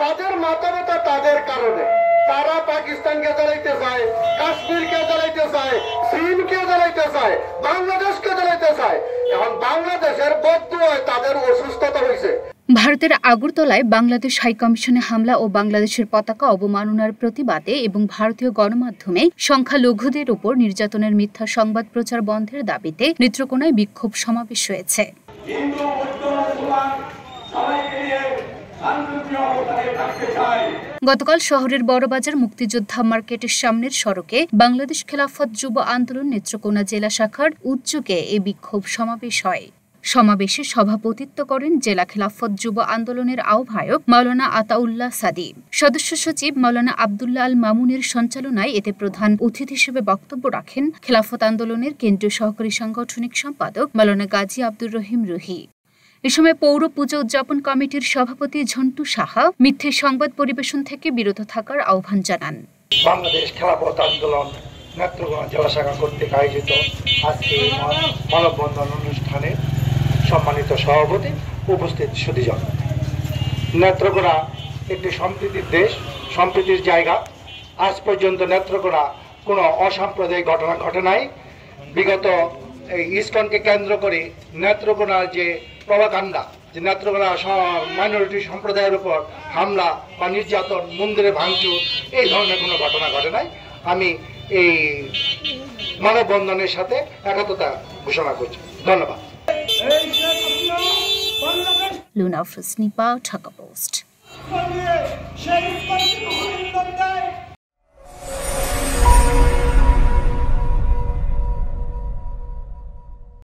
তাদের মাথা ব্যথা তাদের কারণে। তারা পাকিস্তানকে জ্বালাইতে চায়, কাশ্মীরকে জ্বালাইতে চায়, চীনকে জ্বালাইতে চায়, বাংলাদেশকে জ্বালাইতে চায়। এখন বাংলাদেশের বদুয়ায় তাদের অসুস্থতা হয়েছে। ভারতের আগরতলায় বাংলাদেশ হাইকমিশনে হামলা ও বাংলাদেশের পতাকা অবমাননার প্রতিবাদে এবং ভারতীয় গণমাধ্যমে সংখ্যালঘুদের উপর নির্যাতনের মিথ্যা সংবাদ প্রচার বন্ধের দাবিতে নেত্রকোনায় বিক্ষোভ সমাবেশ হয়েছে। গতকাল শহরের বড়বাজার মুক্তিযোদ্ধা মার্কেটের সামনের সড়কে বাংলাদেশ খেলাফত যুব আন্দোলন নেত্রকোনা জেলা শাখার উদ্যোগে এই বিক্ষোভ সমাবেশ হয়। সমাবেশে সভাপতিত্ব করেন জেলা খেলাফত যুব আন্দোলনের আহ্বায়ক মাওলানা আতাউল্লাহ সাদি। সদস্য সচিব মাওলানা আব্দুল্লাহ আল মামুনের সঞ্চালনায় এতে প্রধান অতিথি হিসেবে বক্তব্য রাখেন খেলাফত আন্দোলনের কেন্দ্রীয় সহকারী সাংগঠনিক সম্পাদক মাওলানা গাজী আব্দুর রহিম রুহি। এ সময় পৌর পূজা উদযাপন কমিটির সভাপতি ঝন্টু সাহা মিথ্যে সংবাদ পরিবেশন থেকে বিরত থাকার আহ্বান জানান। বাংলাদেশ খেলাফত আন্দোলন নেত্রকোনা জেলা শাখা কর্তৃক আয়োজিত আজকে মানববন্ধন অনুষ্ঠানে সম্মানিত সভাপতি, উপস্থিত সুধীজন। নেত্রকোনা একটি সম্প্রীতির দেশ, সম্প্রীতির জায়গা। আজ পর্যন্ত নেত্রকোনা কোনো অসাম্প্রদায়িক ঘটনা ঘটে নাই। বিগত এই ইসকনকে কেন্দ্র করে নেত্রকোনার যে প্রভাকাণ্ডা, যে নেত্রকোনা মাইনরিটি সম্প্রদায়ের উপর হামলা বা নির্যাতন, মন্দিরে ভাঙচুর, এই ধরনের কোনো ঘটনা ঘটে নাই। আমি এই মানববন্ধনের সাথে একত্রতা ঘোষণা করছি। ধন্যবাদ। লুনা ফ্রিসনিপা, ঢাকা পোস্ট।